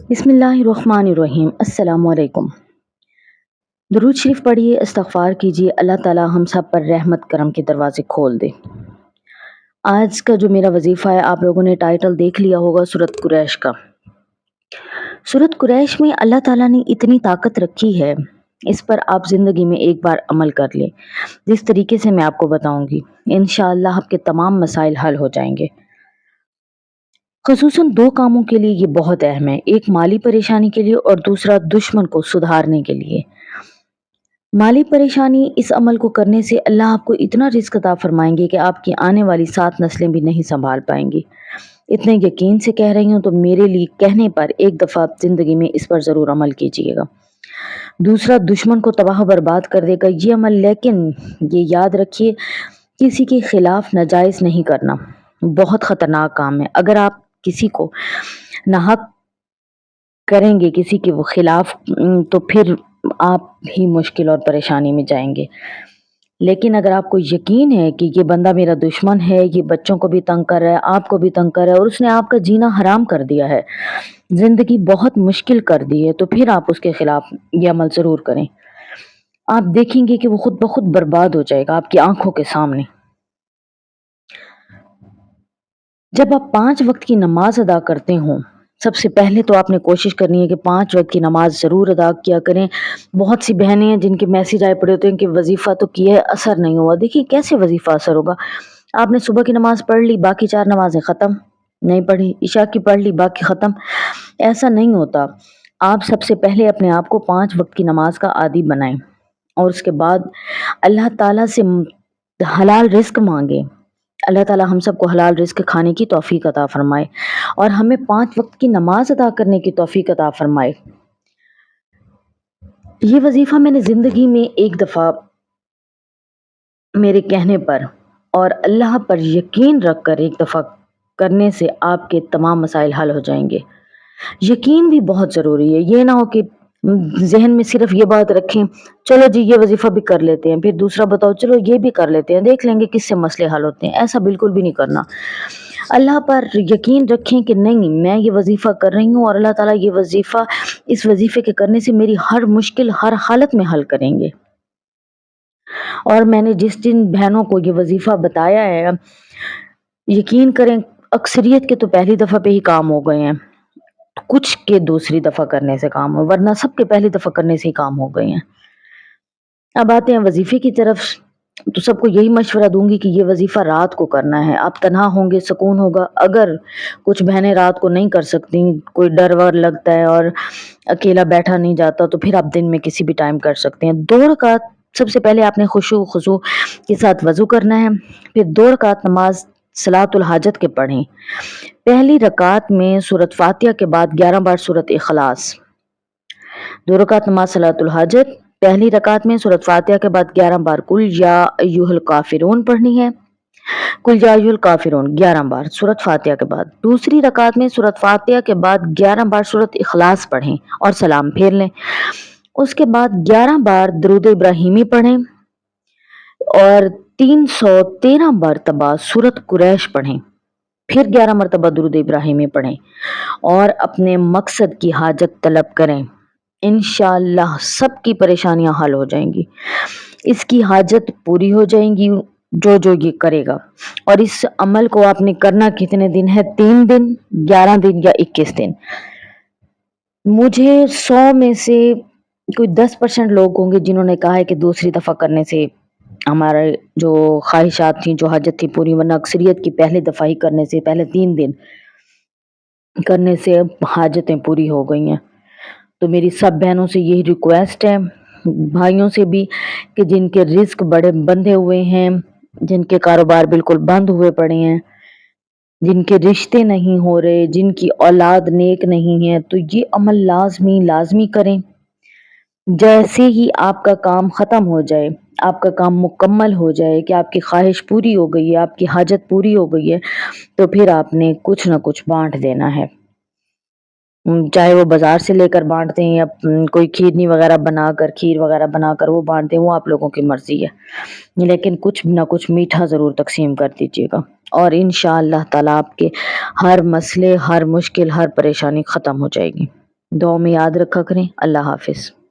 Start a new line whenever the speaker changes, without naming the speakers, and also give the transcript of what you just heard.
بسم اللہ الرحمن الرحیم۔ السلام علیکم۔ درود شریف پڑھیے، استغفار کیجیے، اللہ تعالی ہم سب پر رحمت کرم کے دروازے کھول دے۔ آج کا جو میرا وظیفہ ہے، آپ لوگوں نے ٹائٹل دیکھ لیا ہوگا سورۃ قریش کا۔ سورۃ قریش میں اللہ تعالیٰ نے اتنی طاقت رکھی ہے، اس پر آپ زندگی میں ایک بار عمل کر لیں، جس طریقے سے میں آپ کو بتاؤں گی انشاءاللہ آپ کے تمام مسائل حل ہو جائیں گے۔ خصوصاً دو کاموں کے لیے یہ بہت اہم ہے، ایک مالی پریشانی کے لیے اور دوسرا دشمن کو سدھارنے کے لیے۔ مالی پریشانی، اس عمل کو کرنے سے اللہ آپ کو اتنا رزق عطا فرمائیں گے کہ آپ کی آنے والی 7 نسلیں بھی نہیں سنبھال پائیں گی۔ اتنے یقین سے کہہ رہی ہوں تو میرے لیے کہنے پر ایک دفعہ زندگی میں اس پر ضرور عمل کیجیے گا۔ دوسرا، دشمن کو تباہ و برباد کر دے گا یہ عمل، لیکن یہ یاد رکھیے کسی کے خلاف ناجائز نہیں کرنا، بہت خطرناک کام ہے۔ اگر آپ کسی کو ناحق کریں گے، کسی کے خلاف، تو پھر آپ ہی مشکل اور پریشانی میں جائیں گے۔ لیکن اگر آپ کو یقین ہے کہ یہ بندہ میرا دشمن ہے، یہ بچوں کو بھی تنگ کر رہا ہے، آپ کو بھی تنگ کر رہا ہے، اور اس نے آپ کا جینا حرام کر دیا ہے، زندگی بہت مشکل کر دی ہے، تو پھر آپ اس کے خلاف یہ عمل ضرور کریں۔ آپ دیکھیں گے کہ وہ خود بخود برباد ہو جائے گا آپ کی آنکھوں کے سامنے۔ جب آپ 5 وقت کی نماز ادا کرتے ہوں، سب سے پہلے تو آپ نے کوشش کرنی ہے کہ 5 وقت کی نماز ضرور ادا کیا کریں۔ بہت سی بہنیں ہیں جن کے میسیج آئے پڑے ہوتے ہیں کہ وظیفہ تو کیا ہے، اثر نہیں ہوا۔ دیکھیے کیسے وظیفہ اثر ہوگا؟ آپ نے صبح کی نماز پڑھ لی، باقی 4 نمازیں ختم، نہیں پڑھی، عشاء کی پڑھ لی، باقی ختم، ایسا نہیں ہوتا۔ آپ سب سے پہلے اپنے آپ کو 5 وقت کی نماز کا عادی بنائیں، اور اس کے بعد اللہ تعالیٰ سے حلال رزق مانگیں۔ اللہ تعالیٰ ہم سب کو حلال رزق کھانے کی توفیق عطا فرمائے اور ہمیں 5 وقت کی نماز ادا کرنے کی توفیق عطا فرمائے۔ یہ وظیفہ میں نے زندگی میں ایک دفعہ میرے کہنے پر اور اللہ پر یقین رکھ کر ایک دفعہ کرنے سے آپ کے تمام مسائل حل ہو جائیں گے۔ یقین بھی بہت ضروری ہے، یہ نہ ہو کہ ذہن میں صرف یہ بات رکھیں چلو جی یہ وظیفہ بھی کر لیتے ہیں، پھر دوسرا بتاؤ چلو یہ بھی کر لیتے ہیں، دیکھ لیں گے کس سے مسئلے حل ہوتے ہیں۔ ایسا بالکل بھی نہیں کرنا۔ اللہ پر یقین رکھیں کہ نہیں، میں یہ وظیفہ کر رہی ہوں اور اللہ تعالیٰ یہ وظیفہ، اس وظیفے کے کرنے سے میری ہر مشکل ہر حالت میں حل کریں گے۔ اور میں نے جن بہنوں کو یہ وظیفہ بتایا ہے، یقین کریں اکثریت کے تو پہلی دفعہ پہ ہی کام ہو گئے ہیں، کچھ کے دوسری دفعہ کرنے سے کام ہو، ورنہ سب کے پہلی دفعہ کرنے سے ہی کام ہو گئے ہیں۔ اب آتے ہیں وظیفے کی طرف، تو سب کو یہی مشورہ دوں گی کہ یہ وظیفہ رات کو کرنا ہے۔ آپ تنہا ہوں گے، سکون ہوگا۔ اگر کچھ بہنیں رات کو نہیں کر سکتی، کوئی ڈر ور لگتا ہے اور اکیلا بیٹھا نہیں جاتا، تو پھر آپ دن میں کسی بھی ٹائم کر سکتے ہیں۔ 2 رکعت سب سے پہلے آپ نے خشوع و خضوع کے ساتھ وضو کرنا ہے، پھر 2 رکعت نماز صلاۃ الحاجت کے پڑھیں۔ پہلی رکعت میں سورۃ فاتحہ کے بعد 11 بار سورۃ اخلاص۔ 2 رکعت نماز صلاۃ الحاجت، پہلی رکعت میں سورۃ فاتحہ کے بعد 11 بار قل یا ایھا الکافرون پڑھنی ہے۔ قل یا ایھا الکافرون 11 بار سورۃ فاتحہ کے بعد۔ دوسری رکعت میں سورۃ فاتحہ کے بعد 11 بار سورۃ اخلاص پڑھیں اور سلام پھیر لیں۔ اس کے بعد 11 بار درود ابراہیمی پڑھیں اور 313 مرتبہ سورۃ قریش پڑھیں، پھر 11 مرتبہ درود ابراہیمی پڑھیں اور اپنے مقصد کی حاجت طلب کریں۔ انشاءاللہ سب کی پریشانیاں حل ہو جائیں گی، اس کی حاجت پوری ہو جائیں گی جو یہ کرے گا۔ اور اس عمل کو آپ نے کرنا کتنے دن ہے؟ 3 دن، 11 دن یا 21 دن۔ مجھے 100 میں سے کوئی 10% لوگ ہوں گے جنہوں نے کہا ہے کہ دوسری دفعہ کرنے سے ہمارے جو خواہشات تھیں، جو حاجت تھی پوری، ورنہ اکثریت کی پہلے دفعہ ہی کرنے سے، پہلے 3 دن کرنے سے حاجتیں پوری ہو گئی ہیں۔ تو میری سب بہنوں سے یہی ریکویسٹ ہے، بھائیوں سے بھی، کہ جن کے رزق بڑے بندھے ہوئے ہیں، جن کے کاروبار بالکل بند ہوئے پڑے ہیں، جن کے رشتے نہیں ہو رہے، جن کی اولاد نیک نہیں ہے، تو یہ عمل لازمی کریں۔ جیسے ہی آپ کا کام ختم ہو جائے، آپ کا کام مکمل ہو جائے کہ آپ کی خواہش پوری ہو گئی ہے، آپ کی حاجت پوری ہو گئی ہے، تو پھر آپ نے کچھ نہ کچھ بانٹ دینا ہے، چاہے وہ بازار سے لے کر بانٹ دیں یا کوئی کھیر وغیرہ بنا کر وہ بانٹ دیں، وہ آپ لوگوں کی مرضی ہے، لیکن کچھ نہ کچھ میٹھا ضرور تقسیم کر دیجیے گا، اور انشاءاللہ تعالیٰ آپ کے ہر مسئلے، ہر مشکل، ہر پریشانی ختم ہو جائے گی۔ دعاؤں میں یاد رکھا کریں۔ اللہ حافظ۔